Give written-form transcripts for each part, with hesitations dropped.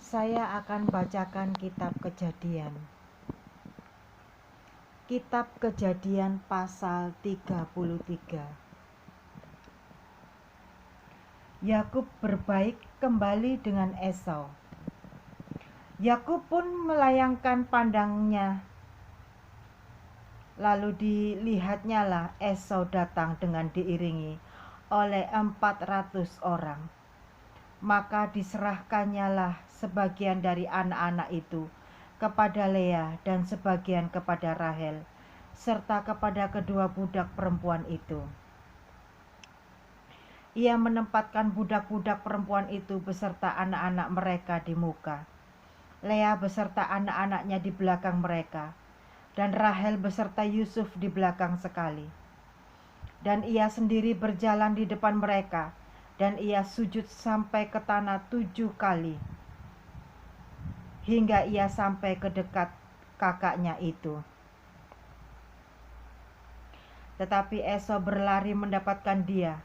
Saya akan bacakan kitab Kejadian. Kitab Kejadian pasal 33. Yakub berbaik kembali dengan Esau. Yakub pun melayangkan pandangnya. Lalu dilihatnyalah Esau datang dengan diiringi oleh 400 orang. Maka diserahkannyalah sebagian dari anak-anak itu kepada Lea dan sebagian kepada Rahel, serta kepada kedua budak perempuan itu. Ia menempatkan budak-budak perempuan itu beserta anak-anak mereka di muka, Lea beserta anak-anaknya di belakang mereka, dan Rahel beserta Yusuf di belakang sekali. Dan ia sendiri berjalan di depan mereka, dan ia sujud sampai ke tanah 7 kali, hingga ia sampai ke dekat kakaknya itu. Tetapi Esau berlari mendapatkan dia,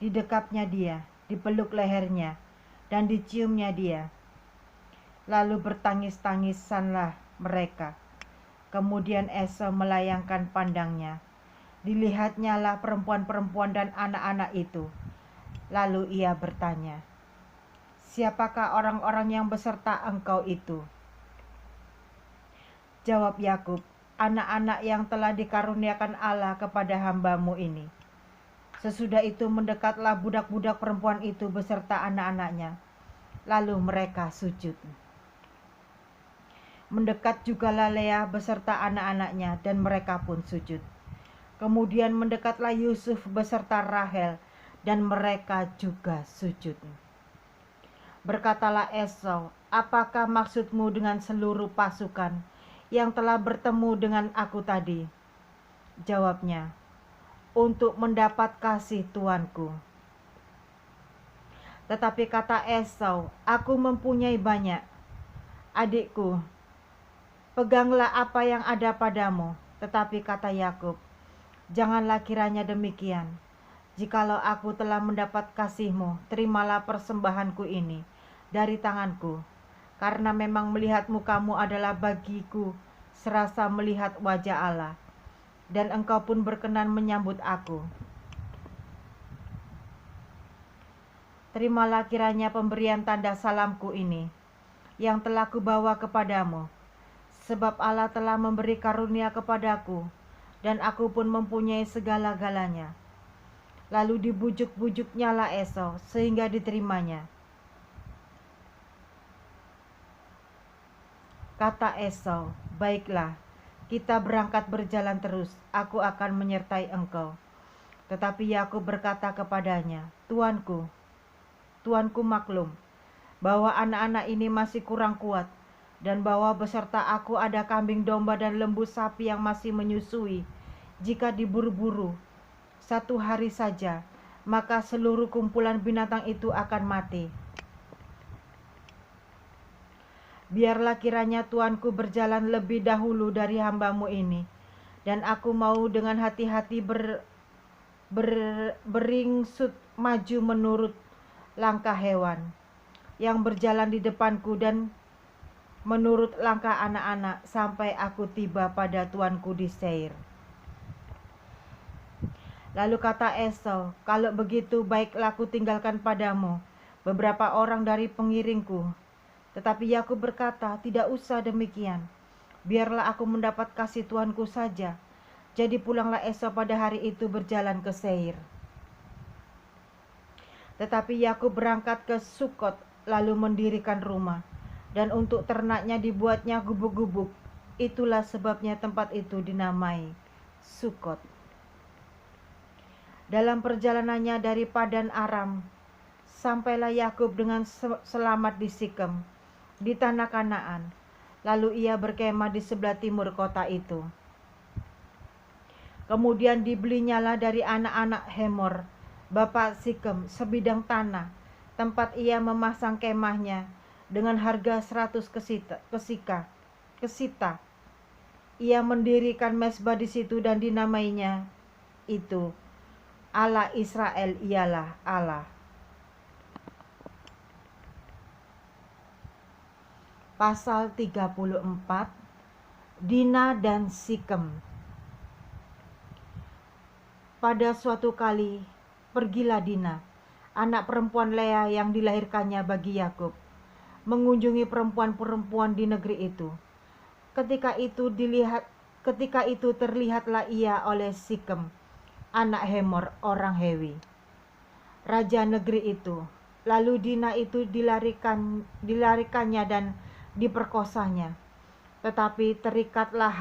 didekapnya dia, dipeluk lehernya, dan diciumnya dia. Lalu bertangis-tangisanlah mereka. Kemudian Esau melayangkan pandangnya. Dilihatnyalah perempuan-perempuan dan anak-anak itu. Lalu ia bertanya, "Siapakah orang-orang yang beserta engkau itu?" Jawab Yakub, "Anak-anak yang telah dikaruniakan Allah kepada hamba-Mu ini." Sesudah itu mendekatlah budak-budak perempuan itu beserta anak-anaknya. Lalu mereka sujud. Mendekat jugalah Lea beserta anak-anaknya, dan mereka pun sujud. Kemudian mendekatlah Yusuf beserta Rahel, dan mereka juga sujud. Berkatalah Esau, "Apakah maksudmu dengan seluruh pasukan yang telah bertemu dengan aku tadi?" Jawabnya, "Untuk mendapat kasih tuanku." Tetapi kata Esau, "Aku mempunyai banyak. Adikku, peganglah apa yang ada padamu." Tetapi kata Yakub, "Janganlah kiranya demikian. Jikalau aku telah mendapat kasih-Mu, terimalah persembahanku ini dari tanganku, karena memang melihat muka-Mu adalah bagiku serasa melihat wajah Allah, dan Engkau pun berkenan menyambut aku. Terimalah kiranya pemberian tanda salamku ini, yang telah kubawa kepadamu, sebab Allah telah memberi karunia kepadaku, dan aku pun mempunyai segala-galanya." Lalu dibujuk-bujuknyalah Esau sehingga diterimanya. Kata Esau, "Baiklah, kita berangkat berjalan terus, aku akan menyertai engkau." Tetapi Yakub berkata kepadanya, "Tuanku, tuanku maklum bahwa anak-anak ini masih kurang kuat, dan bahwa beserta aku ada kambing domba dan lembu sapi yang masih menyusui. Jika diburu-buru 1 hari saja, maka seluruh kumpulan binatang itu akan mati. Biarlah kiranya tuanku berjalan lebih dahulu dari hamba-Mu ini, dan aku mau dengan hati-hati beringsut maju menurut langkah hewan yang berjalan di depanku, dan menurut langkah anak-anak, sampai aku tiba pada tuanku di Seir." Lalu kata Esau, "Kalau begitu, baiklah aku tinggalkan padamu beberapa orang dari pengiringku." Tetapi Yakub berkata, "Tidak usah demikian. Biarlah aku mendapat kasih tuanku saja." Jadi pulanglah Esau pada hari itu berjalan ke Seir. Tetapi Yakub berangkat ke Sukot, lalu mendirikan rumah, dan untuk ternaknya dibuatnya gubuk-gubuk. Itulah sebabnya tempat itu dinamai Sukot. Dalam perjalanannya dari Padan Aram, sampailah Yakub dengan selamat di Sikem, di tanah Kanaan. Lalu ia berkemah di sebelah timur kota itu. Kemudian dibelinya dari anak-anak Hemor, bapa Sikem, sebidang tanah, tempat ia memasang kemahnya, dengan harga 100 kesita. Ia mendirikan mezbah di situ dan dinamainya itu, Allah Israel ialah Allah. Pasal 34, Dina dan Sikem. Pada suatu kali, pergilah Dina, anak perempuan Lea yang dilahirkannya bagi Yakub, mengunjungi perempuan-perempuan di negeri itu. Ketika itu terlihatlah ia oleh Sikem, anak Hemor orang Hewi, raja negeri itu. Lalu Dina itu dilarikannya dan diperkosanya. Tetapi terikatlah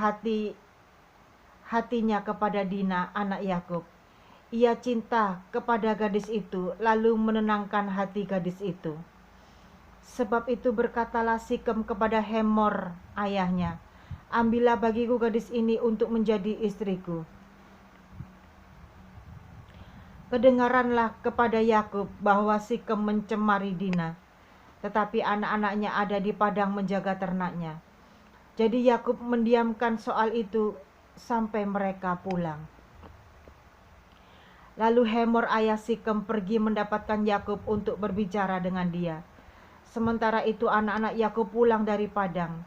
hatinya kepada Dina anak Yakub. Ia cinta kepada gadis itu, lalu menenangkan hati gadis itu. Sebab itu berkatalah Sikem kepada Hemor ayahnya, ambillah bagiku gadis ini untuk menjadi istriku. Kedengaranlah kepada Yakub bahwa Sikem mencemari Dina, tetapi anak-anaknya ada di padang menjaga ternaknya. Jadi Yakub mendiamkan soal itu sampai mereka pulang. Lalu Hemor ayah Sikem pergi mendapatkan Yakub untuk berbicara dengan dia. Sementara itu anak-anak Yakub pulang dari padang.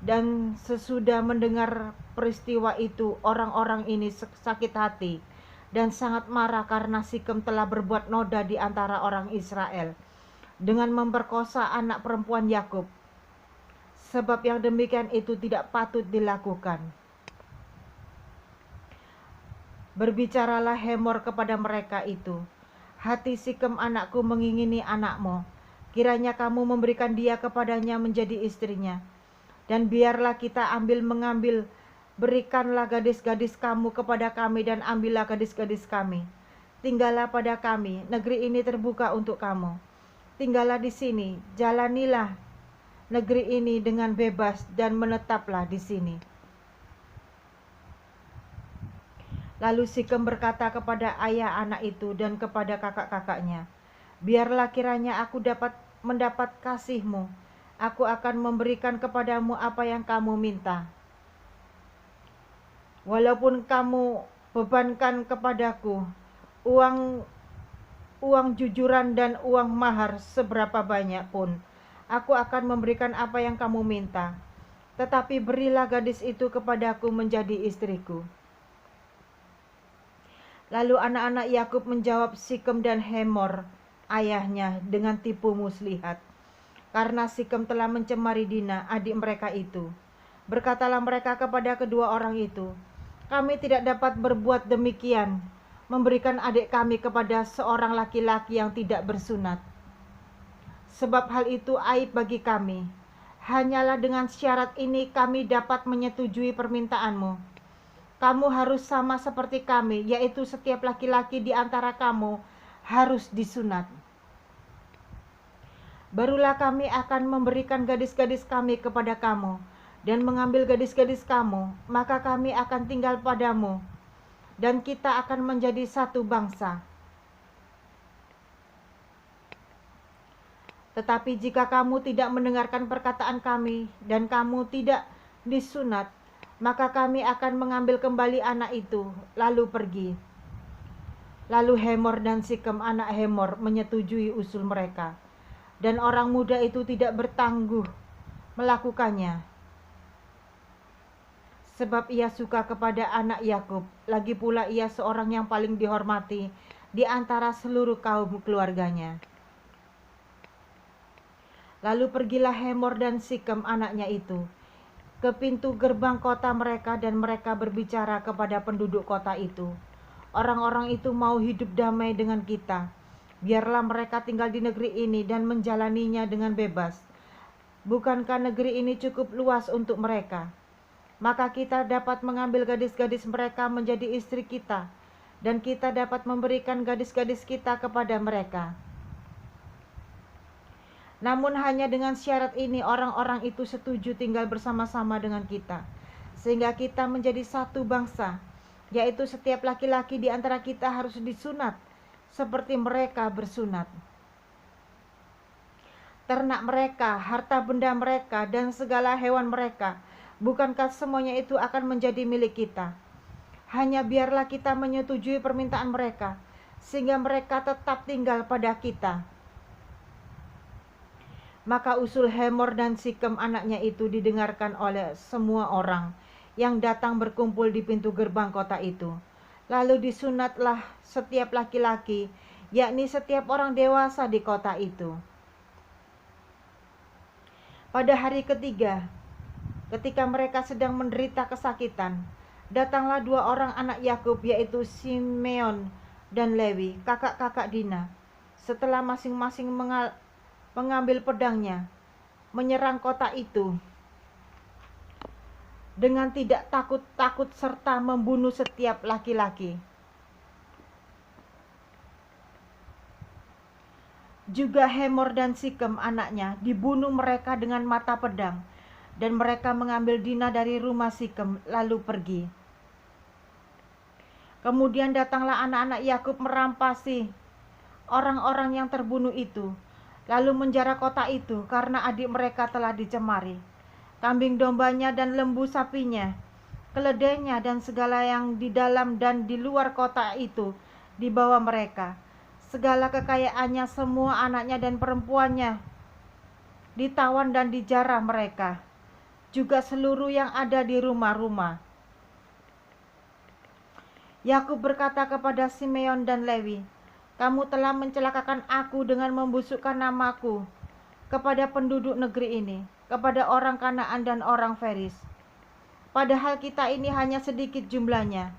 Dan sesudah mendengar peristiwa itu, orang-orang ini sakit hati dan sangat marah karena Sikem telah berbuat noda di antara orang Israel dengan memperkosa anak perempuan Yakub. Sebab yang demikian itu tidak patut dilakukan. Berbicaralah Hemor kepada mereka itu, hati Sikem anakku mengingini anakmu, kiranya kamu memberikan dia kepadanya menjadi istrinya. Dan biarlah kita mengambil, berikanlah gadis-gadis kamu kepada kami dan ambillah gadis-gadis kami. Tinggallah pada kami, negeri ini terbuka untuk kamu. Tinggallah di sini, jalanilah negeri ini dengan bebas dan menetaplah di sini. Lalu Sikem berkata kepada ayah anak itu dan kepada kakak-kakaknya, biarlah kiranya aku dapat mendapat kasihmu. Aku akan memberikan kepadamu apa yang kamu minta. Walaupun kamu bebankan kepadaku uang jujuran dan uang mahar seberapa banyak pun, aku akan memberikan apa yang kamu minta. Tetapi berilah gadis itu kepadaku menjadi istriku. Lalu anak-anak Yakub menjawab Sikem dan Hemor ayahnya dengan tipu muslihat, karena Sikem telah mencemari Dina adik mereka itu. Berkatalah mereka kepada kedua orang itu, kami tidak dapat berbuat demikian, memberikan adik kami kepada seorang laki-laki yang tidak bersunat. Sebab hal itu aib bagi kami. Hanyalah dengan syarat ini kami dapat menyetujui permintaanmu. Kamu harus sama seperti kami, yaitu setiap laki-laki di antara kamu harus disunat. Barulah kami akan memberikan gadis-gadis kami kepada kamu dan mengambil gadis-gadis kamu, maka kami akan tinggal padamu dan kita akan menjadi satu bangsa. Tetapi jika kamu tidak mendengarkan perkataan kami dan kamu tidak disunat, maka kami akan mengambil kembali anak itu lalu pergi. Lalu Hemor dan Sikem anak Hemor menyetujui usul mereka. Dan orang muda itu tidak bertangguh melakukannya, sebab ia suka kepada anak Yakub. Lagi pula ia seorang yang paling dihormati di antara seluruh kaum keluarganya. Lalu pergilah Hemor dan Sikem anaknya itu ke pintu gerbang kota mereka, dan mereka berbicara kepada penduduk kota itu, orang-orang itu mau hidup damai dengan kita. Biarlah mereka tinggal di negeri ini dan menjalaninya dengan bebas. Bukankah negeri ini cukup luas untuk mereka? Maka kita dapat mengambil gadis-gadis mereka menjadi istri kita, dan kita dapat memberikan gadis-gadis kita kepada mereka. Namun hanya dengan syarat ini orang-orang itu setuju tinggal bersama-sama dengan kita, sehingga kita menjadi satu bangsa, yaitu setiap laki-laki di antara kita harus disunat seperti mereka bersunat. Ternak mereka, harta benda mereka, dan segala hewan mereka, bukankah semuanya itu akan menjadi milik kita? Hanya biarlah kita menyetujui permintaan mereka, sehingga mereka tetap tinggal pada kita. Maka usul Hemor dan Sikem anaknya itu didengarkan oleh semua orang yang datang berkumpul di pintu gerbang kota itu. Lalu disunatlah setiap laki-laki, yakni setiap orang dewasa di kota itu. Pada hari ketiga, ketika mereka sedang menderita kesakitan, datanglah dua orang anak Yakub, yaitu Simeon dan Lewi, kakak-kakak Dina. Setelah masing-masing mengambil pedangnya, menyerang kota itu dengan tidak takut-takut serta membunuh setiap laki-laki. Juga Hemor dan Sikem anaknya dibunuh mereka dengan mata pedang, dan mereka mengambil Dina dari rumah Sikem lalu pergi. Kemudian datanglah anak-anak Yakub merampasi orang-orang yang terbunuh itu, lalu menjara kota itu karena adik mereka telah dicemari. Kambing dombanya dan lembu sapinya, keledainya dan segala yang di dalam dan di luar kota itu dibawa mereka. Segala kekayaannya, semua anaknya dan perempuannya ditawan dan dijarah mereka, juga seluruh yang ada di rumah-rumah. Yakub berkata kepada Simeon dan Lewi, "Kamu telah mencelakakan aku dengan membusukkan namaku kepada penduduk negeri ini, kepada orang Kanaan dan orang Feris. Padahal kita ini hanya sedikit jumlahnya.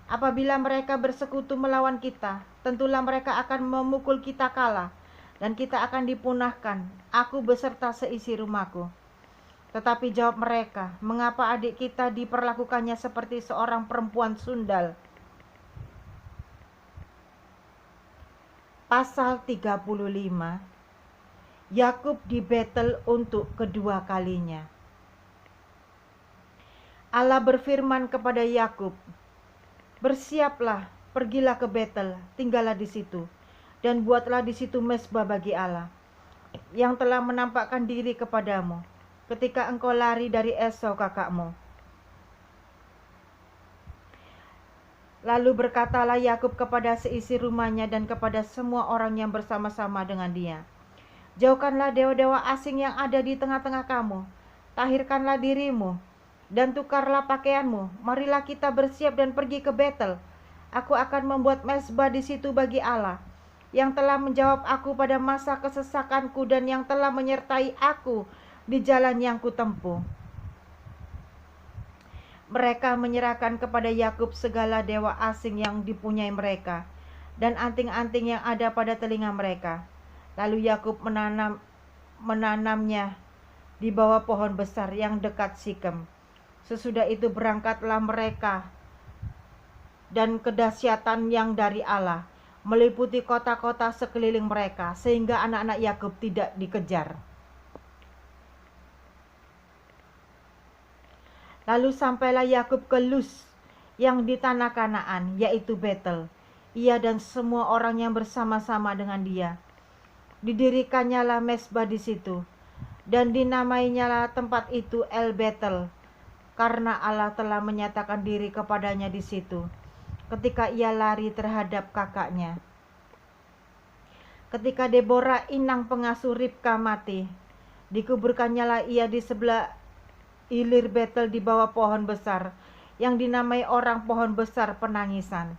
Apabila mereka bersekutu melawan kita, tentulah mereka akan memukul kita kalah, dan kita akan dipunahkan, aku beserta seisi rumahku." Tetapi jawab mereka, "Mengapa adik kita diperlakukannya seperti seorang perempuan sundal?" Pasal 35. Yakub di Betel untuk kedua kalinya. Allah berfirman kepada Yakub, "Bersiaplah, pergilah ke Betel, tinggallah di situ, dan buatlah di situ mezbah bagi Allah, yang telah menampakkan diri kepadamu ketika engkau lari dari Esau kakakmu." Lalu berkatalah Yakub kepada seisi rumahnya dan kepada semua orang yang bersama-sama dengan dia, "Jauhkanlah dewa-dewa asing yang ada di tengah-tengah kamu. Tahirkanlah dirimu dan tukarlah pakaianmu. Marilah kita bersiap dan pergi ke Betel. Aku akan membuat mezbah di situ bagi Allah, yang telah menjawab aku pada masa kesesakanku dan yang telah menyertai aku di jalan yang kutempuh." Mereka menyerahkan kepada Yakub segala dewa asing yang dipunyai mereka dan anting-anting yang ada pada telinga mereka. Lalu Yakub menanamnya di bawah pohon besar yang dekat Sikem. Sesudah itu berangkatlah mereka, dan kedahsyatan yang dari Allah meliputi kota-kota sekeliling mereka, sehingga anak-anak Yakub tidak dikejar. Lalu sampailah Yakub ke Luz yang di tanah Kanaan, yaitu Betel, ia dan semua orang yang bersama-sama dengan dia. Didirikannya lah mezbah di situ, dan dinamainya tempat itu El Betel, karena Allah telah menyatakan diri kepadanya di situ ketika ia lari terhadap kakaknya. Ketika Deborah inang pengasuh Ribka mati, dikuburkannya lah ia di sebelah hilir Betel di bawah pohon besar yang dinamai orang pohon besar penangisan.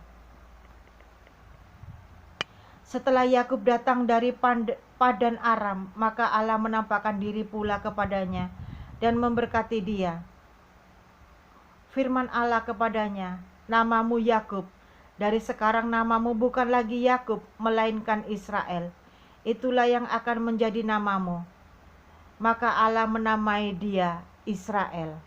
Setelah Yakub datang dari Padan Aram, maka Allah menampakkan diri pula kepadanya dan memberkati dia. Firman Allah kepadanya, "Namamu Yakub, dari sekarang namamu bukan lagi Yakub, melainkan Israel. Itulah yang akan menjadi namamu." Maka Allah menamai dia Israel.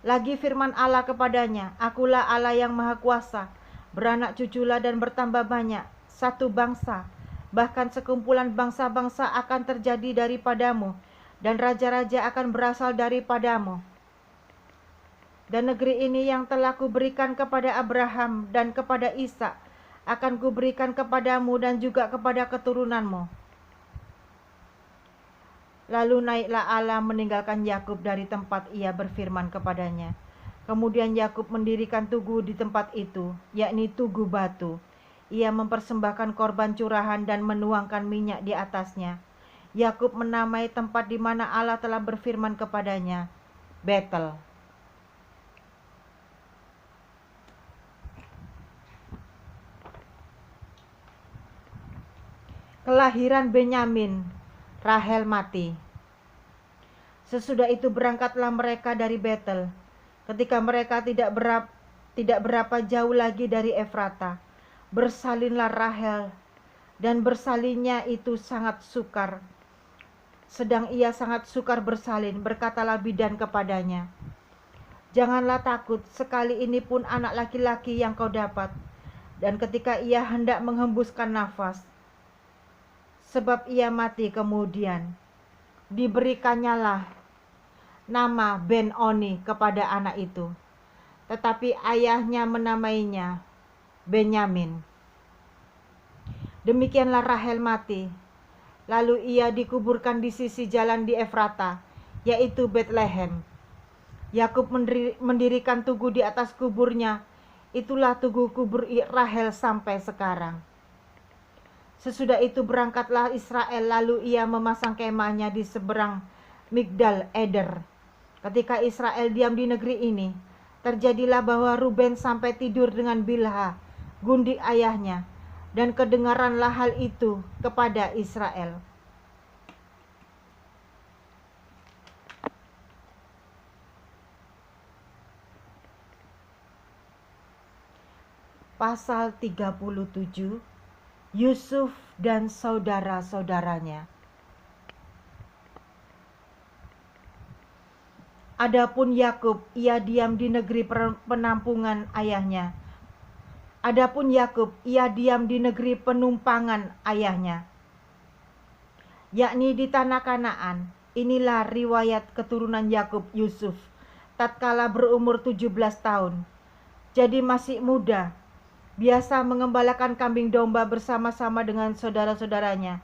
Lagi firman Allah kepadanya, "Akulah Allah yang Maha Kuasa, beranak cuculah dan bertambah banyak. Satu bangsa, bahkan sekumpulan bangsa-bangsa akan terjadi daripadamu, dan raja-raja akan berasal daripadamu. Dan negeri ini yang telah kuberikan kepada Abraham dan kepada Ishak akan kuberikan kepadamu dan juga kepada keturunanmu." Lalu naiklah Allah meninggalkan Yakub dari tempat ia berfirman kepadanya. Kemudian Yakub mendirikan tugu di tempat itu, yakni Tugu Batu, ia mempersembahkan korban curahan dan menuangkan minyak di atasnya. Yakub menamai tempat di mana Allah telah berfirman kepadanya, Betel. Kelahiran Benyamin, Rahel mati. Sesudah itu berangkatlah mereka dari Betel. Ketika mereka tidak berapa jauh lagi dari Efrata, bersalinlah Rahel, dan bersalinnya itu sangat sukar. Sedang ia sangat sukar bersalin, berkatalah bidan kepadanya, janganlah takut, sekali ini pun anak laki-laki yang kau dapat. Dan ketika ia hendak menghembuskan nafas, sebab ia mati kemudian, diberikannya nama Ben-Oni kepada anak itu. Tetapi ayahnya menamainya Benyamin. Demikianlah Rahel mati. Lalu ia dikuburkan di sisi jalan di Efrata, yaitu Betlehem. Yakub mendirikan tugu di atas kuburnya. Itulah tugu kubur Rahel sampai sekarang. Sesudah itu berangkatlah Israel, lalu ia memasang kemahnya di seberang Migdal Eder. Ketika Israel diam di negeri ini, terjadilah bahwa Ruben sampai tidur dengan Bilha, gundik ayahnya, dan kedengaranlah hal itu kepada Israel. Pasal 37, Yusuf dan saudara-saudaranya. Adapun Yakub, ia diam di negeri penampungan ayahnya. Adapun Yakub, ia diam di negeri penumpangan ayahnya, yakni di tanah Kanaan. Inilah riwayat keturunan Yakub Yusuf, tatkala berumur 17 tahun. Jadi masih muda, biasa mengembalakan kambing domba bersama-sama dengan saudara-saudaranya,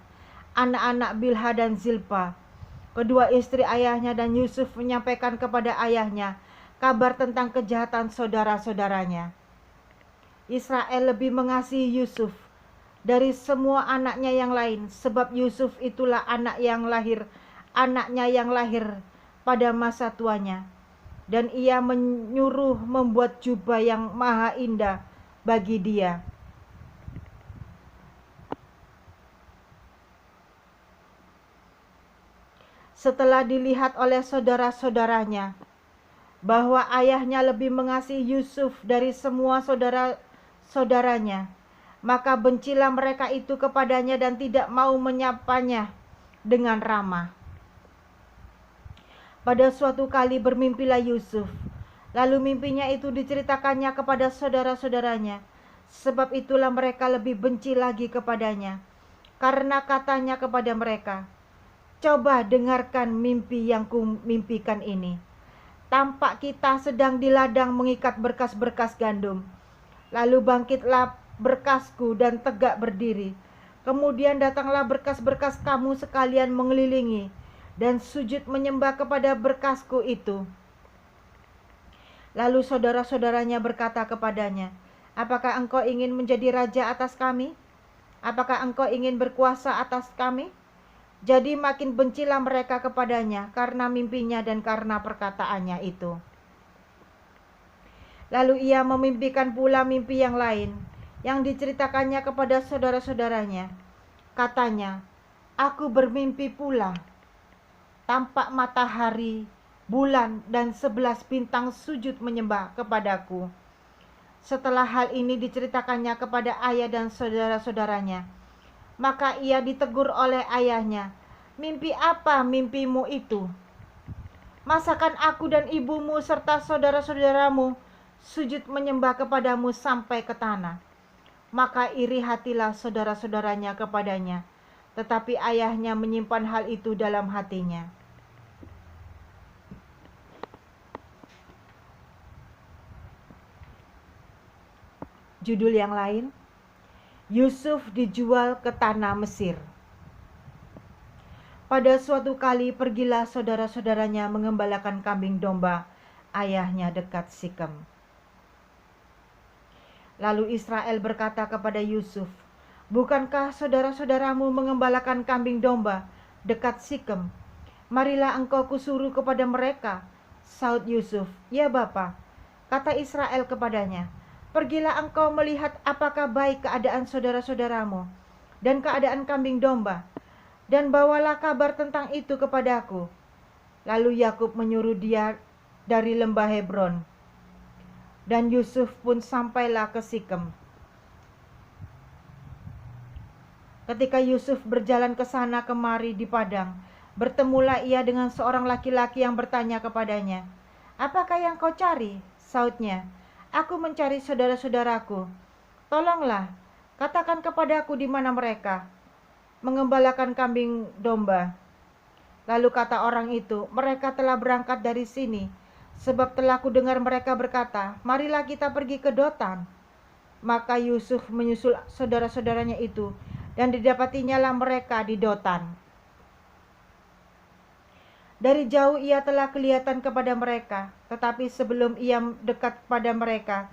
anak-anak Bilha dan Zilpa, kedua istri ayahnya, dan Yusuf menyampaikan kepada ayahnya kabar tentang kejahatan saudara-saudaranya. Israel lebih mengasihi Yusuf dari semua anaknya yang lain, sebab Yusuf itulah anaknya yang lahir pada masa tuanya. Dan ia menyuruh membuat jubah yang maha indah bagi dia. Setelah dilihat oleh saudara-saudaranya bahwa ayahnya lebih mengasihi Yusuf dari semua saudaranya, maka bencilah mereka itu kepadanya dan tidak mau menyapanya dengan ramah. Pada suatu kali bermimpilah Yusuf, lalu mimpinya itu diceritakannya kepada saudara-saudaranya. Sebab itulah mereka lebih benci lagi kepadanya, karena katanya kepada mereka, coba dengarkan mimpi yang kumimpikan ini. Tampak kita sedang di ladang mengikat berkas-berkas gandum. Lalu bangkitlah berkasku dan tegak berdiri. Kemudian datanglah berkas-berkas kamu sekalian mengelilingi dan sujud menyembah kepada berkasku itu. Lalu saudara-saudaranya berkata kepadanya, apakah engkau ingin menjadi raja atas kami? Apakah engkau ingin berkuasa atas kami? Jadi makin bencilah mereka kepadanya karena mimpinya dan karena perkataannya itu. Lalu ia memimpikan pula mimpi yang lain, yang diceritakannya kepada saudara-saudaranya. Katanya, aku bermimpi pula, tampak matahari, bulan, dan 11 bintang sujud menyembah kepadaku. Setelah hal ini diceritakannya kepada ayah dan saudara-saudaranya, maka ia ditegur oleh ayahnya, mimpi apa mimpimu itu? Masakan aku dan ibumu serta saudara-saudaramu sujud menyembah kepadamu sampai ke tanah? Maka iri hatilah saudara-saudaranya kepadanya, tetapi ayahnya menyimpan hal itu dalam hatinya. Judul yang lain, Yusuf dijual ke tanah Mesir. Pada suatu kali pergilah saudara-saudaranya mengembalakan kambing domba ayahnya dekat Sikem. Lalu Israel berkata kepada Yusuf, "Bukankah saudara-saudaramu mengembalakan kambing domba dekat Sikem? Marilah engkau kusuruh kepada mereka." Saud Yusuf, "Ya Bapa." Kata Israel kepadanya, "Pergilah engkau melihat apakah baik keadaan saudara-saudaramu dan keadaan kambing domba, dan bawalah kabar tentang itu kepadaku." Lalu Yakub menyuruh dia dari lembah Hebron, dan Yusuf pun sampailah ke Sikem. Ketika Yusuf berjalan ke sana kemari di padang, bertemulah ia dengan seorang laki-laki yang bertanya kepadanya, "Apakah yang kau cari?" Sautnya, "Aku mencari saudara-saudaraku. Tolonglah, katakan kepadaku di mana mereka mengembalakan kambing domba." Lalu kata orang itu, "Mereka telah berangkat dari sini, sebab telah kudengar mereka berkata, 'Marilah kita pergi ke Dotan.'" Maka Yusuf menyusul saudara-saudaranya itu, dan didapatinya lah mereka di Dotan. Dari jauh ia telah kelihatan kepada mereka, tetapi sebelum ia dekat pada mereka,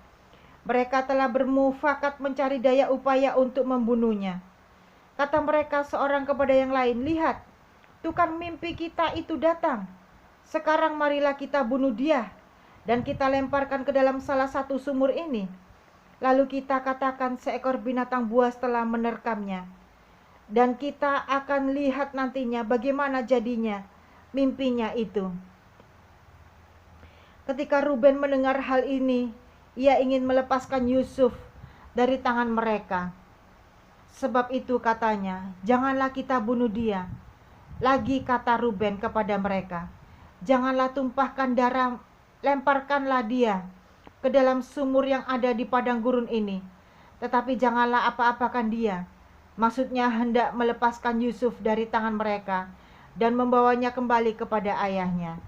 mereka telah bermufakat mencari daya upaya untuk membunuhnya. Kata mereka seorang kepada yang lain, "Lihat, tukang mimpi kita itu datang. Sekarang marilah kita bunuh dia, dan kita lemparkan ke dalam salah satu sumur ini. Lalu kita katakan seekor binatang buas telah menerkamnya. Dan kita akan lihat nantinya bagaimana jadinya mimpinya itu." Ketika Ruben mendengar hal ini, ia ingin melepaskan Yusuf dari tangan mereka. Sebab itu katanya, "Janganlah kita bunuh dia." Lagi kata Ruben kepada mereka, "Janganlah tumpahkan darah, lemparkanlah dia ke dalam sumur yang ada di padang gurun ini. Tetapi janganlah apa-apakan dia." Maksudnya hendak melepaskan Yusuf dari tangan mereka dan membawanya kembali kepada ayahnya.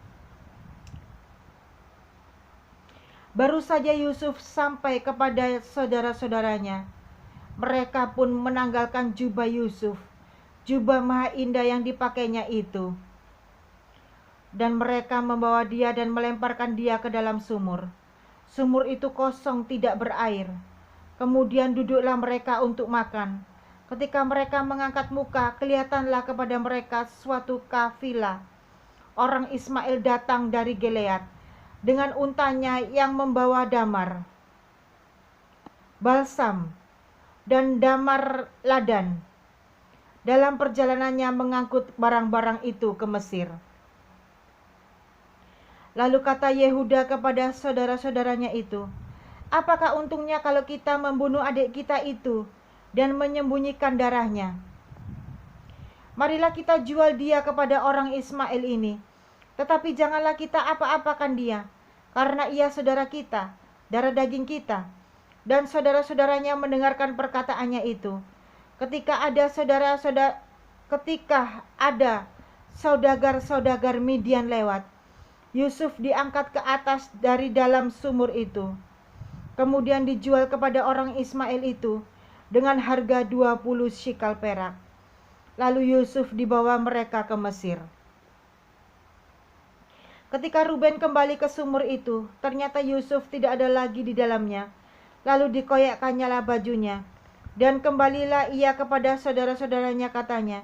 Baru saja Yusuf sampai kepada saudara-saudaranya, mereka pun menanggalkan jubah Yusuf, jubah maha indah yang dipakainya itu, dan mereka membawa dia dan melemparkan dia ke dalam sumur. Sumur itu kosong, tidak berair. Kemudian duduklah mereka untuk makan. Ketika mereka mengangkat muka, kelihatanlah kepada mereka suatu kafilah orang Ismail datang dari Gilead dengan untanya yang membawa damar, balsam, dan damar ladan. Dalam perjalanannya mengangkut barang-barang itu ke Mesir. Lalu kata Yehuda kepada saudara-saudaranya itu, "Apakah untungnya kalau kita membunuh adik kita itu dan menyembunyikan darahnya? Marilah kita jual dia kepada orang Ismail ini. Tetapi janganlah kita apa-apakan dia, karena ia saudara kita, darah daging kita." Dan saudara-saudaranya mendengarkan perkataannya itu. Ketika ada saudagar-saudagar Midian lewat, Yusuf diangkat ke atas dari dalam sumur itu, kemudian dijual kepada orang Ismail itu dengan harga 20 shikal perak. Lalu Yusuf dibawa mereka ke Mesir. Ketika Ruben kembali ke sumur itu, ternyata Yusuf tidak ada lagi di dalamnya. Lalu dikoyakkannya lah bajunya, dan kembalilah ia kepada saudara-saudaranya, katanya,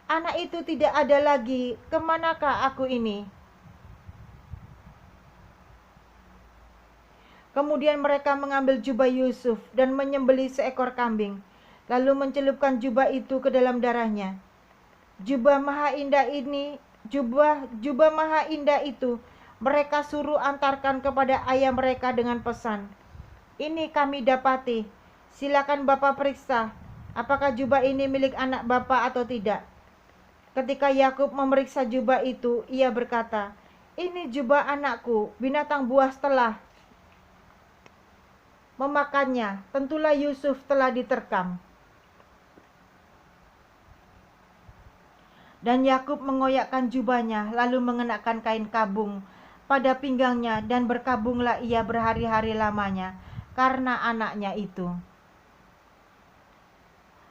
"Anak itu tidak ada lagi, kemanakah aku ini?" Kemudian mereka mengambil jubah Yusuf dan menyembelih seekor kambing, lalu mencelupkan jubah itu ke dalam darahnya. Jubah maha indah itu mereka suruh antarkan kepada ayah mereka dengan pesan, "Ini kami dapati, silakan Bapak periksa, apakah jubah ini milik anak Bapak atau tidak." Ketika Yakub memeriksa jubah itu, ia berkata, "Ini jubah anakku, binatang buas telah memakannya, tentulah Yusuf telah diterkam." Dan Yakub mengoyakkan jubahnya, lalu mengenakan kain kabung pada pinggangnya, dan berkabunglah ia berhari-hari lamanya karena anaknya itu.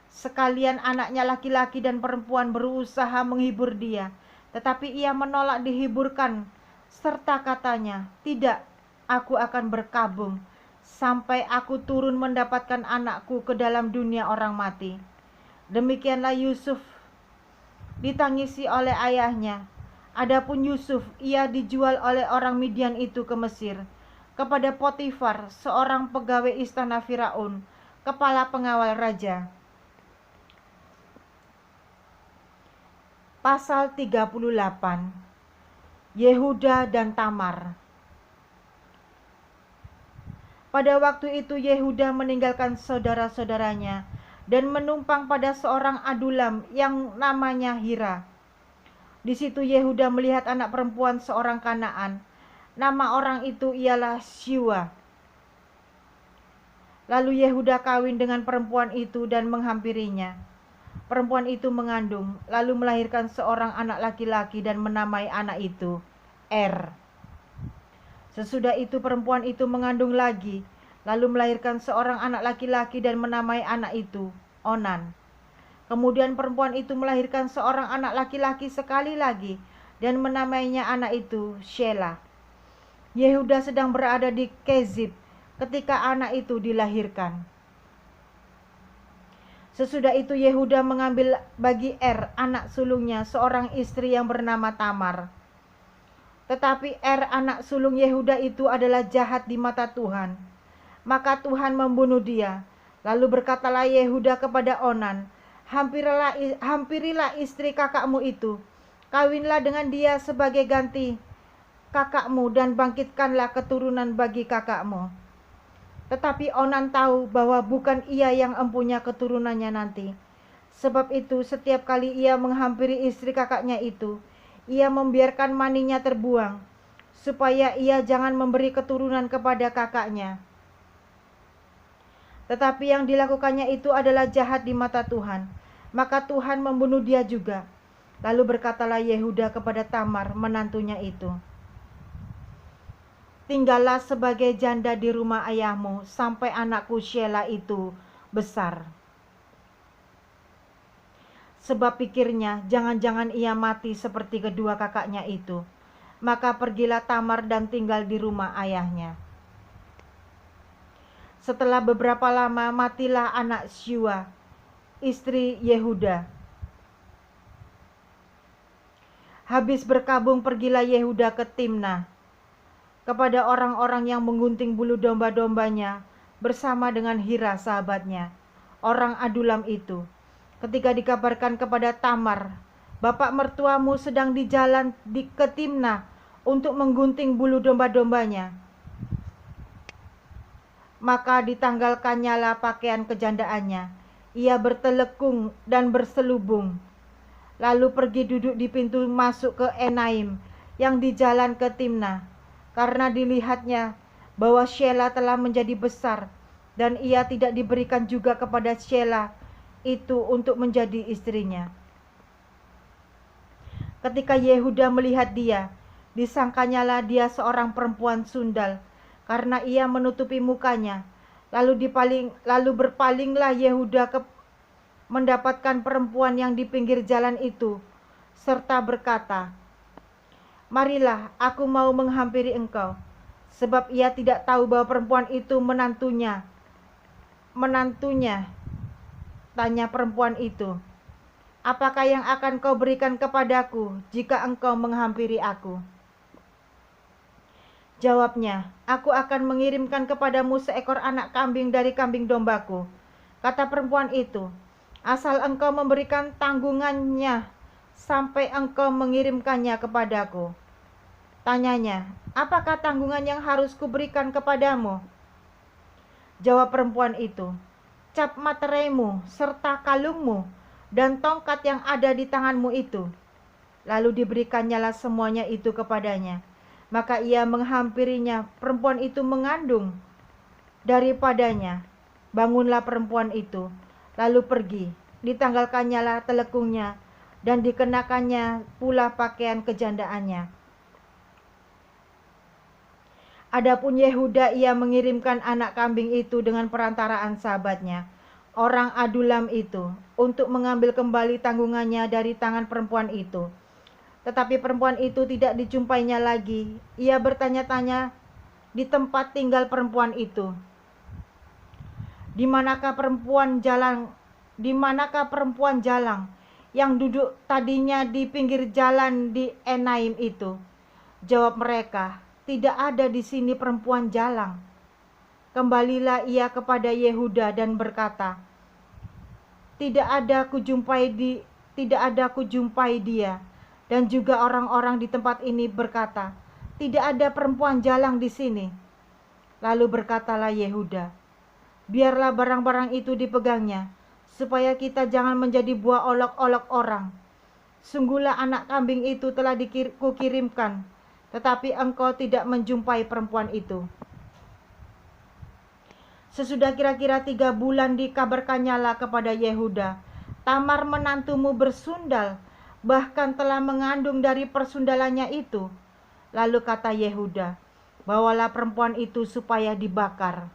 Sekalian anaknya laki-laki dan perempuan berusaha menghibur dia, tetapi ia menolak dihiburkan, serta katanya, "Tidak, aku akan berkabung sampai aku turun mendapatkan anakku ke dalam dunia orang mati. Demikianlah Yusuf ditangisi oleh ayahnya. Adapun Yusuf, ia dijual oleh orang Midian itu ke Mesir, kepada Potifar, seorang pegawai istana Firaun, kepala pengawal raja. Pasal 38. Yehuda dan Tamar. Pada waktu itu Yehuda meninggalkan saudara-saudaranya dan menumpang pada seorang Adulam yang namanya Hira. Di situ Yehuda melihat anak perempuan seorang Kanaan. Nama orang itu ialah Shua. Lalu Yehuda kawin dengan perempuan itu dan menghampirinya. Perempuan itu mengandung, lalu melahirkan seorang anak laki-laki dan menamai anak itu Sesudah itu perempuan itu mengandung lagi, lalu melahirkan seorang anak laki-laki dan menamai anak itu Onan. Kemudian perempuan itu melahirkan seorang anak laki-laki sekali lagi dan menamainya anak itu Shelah. Yehuda sedang berada di Kezib ketika anak itu dilahirkan. Sesudah itu Yehuda mengambil bagi anak sulungnya, seorang istri yang bernama Tamar. Tetapi anak sulung Yehuda itu adalah jahat di mata Tuhan. Maka Tuhan membunuh dia. Lalu berkatalah Yehuda kepada Onan, hampirilah istri kakakmu itu, kawinlah dengan dia sebagai ganti kakakmu dan bangkitkanlah keturunan bagi kakakmu. Tetapi Onan tahu bahwa bukan ia yang empunya keturunannya nanti. Sebab itu setiap kali ia menghampiri istri kakaknya itu, ia membiarkan maninya terbuang, supaya ia jangan memberi keturunan kepada kakaknya. Tetapi yang dilakukannya itu adalah jahat di mata Tuhan. Maka Tuhan membunuh dia juga. Lalu berkatalah Yehuda kepada Tamar, menantunya itu, tinggallah sebagai janda di rumah ayahmu sampai anakku Shelah itu besar. Sebab pikirnya, jangan-jangan ia mati seperti kedua kakaknya itu. Maka pergilah Tamar dan tinggal di rumah ayahnya. Setelah beberapa lama matilah anak Shua, istri Yehuda. Habis berkabung pergilah Yehuda ke Timnah, kepada orang-orang yang menggunting bulu domba-dombanya bersama dengan Hira sahabatnya, orang Adulam itu. Ketika dikabarkan kepada Tamar, bapak mertuamu sedang di jalan ke Timnah untuk menggunting bulu domba-dombanya, maka ditanggalkannyalah pakaian kejandaannya. Ia bertelekung dan berselubung, lalu pergi duduk di pintu masuk ke Enaim yang di jalan ke Timnah. Karena dilihatnya bahwa Shelah telah menjadi besar, dan ia tidak diberikan juga kepada Shelah itu untuk menjadi istrinya. Ketika Yehuda melihat dia, disangkanyalah dia seorang perempuan sundal, karena ia menutupi mukanya. Lalu berpalinglah Yehuda mendapatkan perempuan yang di pinggir jalan itu, serta berkata, marilah, aku mau menghampiri engkau. Sebab ia tidak tahu bahwa perempuan itu menantunya. Tanya perempuan itu, apakah yang akan kau berikan kepadaku jika engkau menghampiri aku? Jawabnya, aku akan mengirimkan kepadamu seekor anak kambing dari kambing dombaku. Kata perempuan itu, asal engkau memberikan tanggungannya sampai engkau mengirimkannya kepadaku. Tanyanya, apakah tanggungan yang harus kuberikan kepadamu? Jawab perempuan itu, cap materaimu serta kalungmu dan tongkat yang ada di tanganmu itu. Lalu diberikannya semuanya itu kepadanya. Maka ia menghampirinya, perempuan itu mengandung daripadanya. Bangunlah perempuan itu, lalu pergi, ditanggalkannyalah telekungnya dan dikenakannya pula pakaian kejandaannya. Adapun Yehuda, ia mengirimkan anak kambing itu dengan perantaraan sahabatnya, orang Adulam itu, untuk mengambil kembali tanggungannya dari tangan perempuan itu. Tetapi perempuan itu tidak dijumpainya lagi. Ia bertanya-tanya di tempat tinggal perempuan itu. Di manakah perempuan jalang yang duduk tadinya di pinggir jalan di Enaim itu? Jawab mereka, tidak ada di sini perempuan jalang. Kembalilah ia kepada Yehuda dan berkata, tidak ada kujumpai dia. Dan juga orang-orang di tempat ini berkata, tidak ada perempuan jalang di sini. Lalu berkatalah Yehuda, biarlah barang-barang itu dipegangnya, supaya kita jangan menjadi buah olok-olok orang. Sungguhlah anak kambing itu telah kukirimkan, tetapi engkau tidak menjumpai perempuan itu. Sesudah kira-kira 3 bulan dikabarkannya lah kepada Yehuda, Tamar menantumu bersundal, bahkan telah mengandung dari persundalannya itu. Lalu kata Yehuda, bawalah perempuan itu supaya dibakar.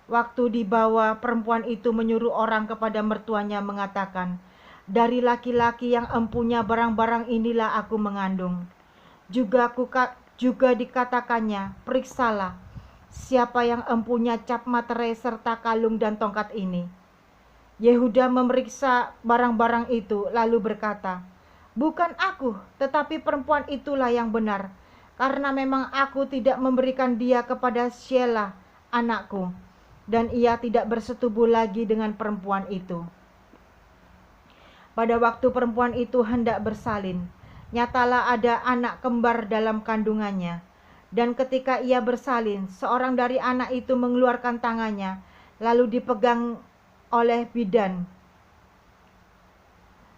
Waktu dibawa, perempuan itu menyuruh orang kepada mertuanya mengatakan, dari laki-laki yang empunya barang-barang inilah aku mengandung. Juga dikatakannya, periksalah siapa yang empunya cap materai serta kalung dan tongkat ini. Yehuda memeriksa barang-barang itu lalu berkata, bukan aku, tetapi perempuan itulah yang benar, karena memang aku tidak memberikan dia kepada Shelah anakku, dan ia tidak bersetubuh lagi dengan perempuan itu. Pada waktu perempuan itu hendak bersalin, nyatalah ada anak kembar dalam kandungannya. Dan ketika ia bersalin, seorang dari anak itu mengeluarkan tangannya, lalu dipegang oleh bidan.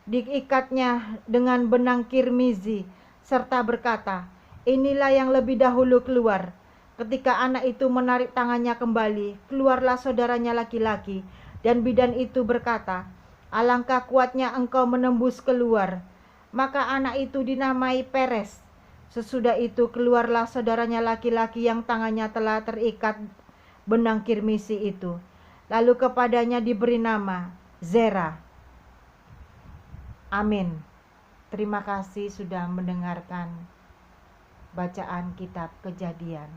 Diikatnya dengan benang kirmizi, serta berkata, inilah yang lebih dahulu keluar. Ketika anak itu menarik tangannya kembali, keluarlah saudaranya laki-laki, dan bidan itu berkata, alangkah kuatnya engkau menembus keluar. Maka anak itu dinamai Peres. Sesudah itu keluarlah saudaranya laki-laki yang tangannya telah terikat benang kirmisi itu. Lalu kepadanya diberi nama Zera. Amin. Terima kasih sudah mendengarkan bacaan kitab Kejadian.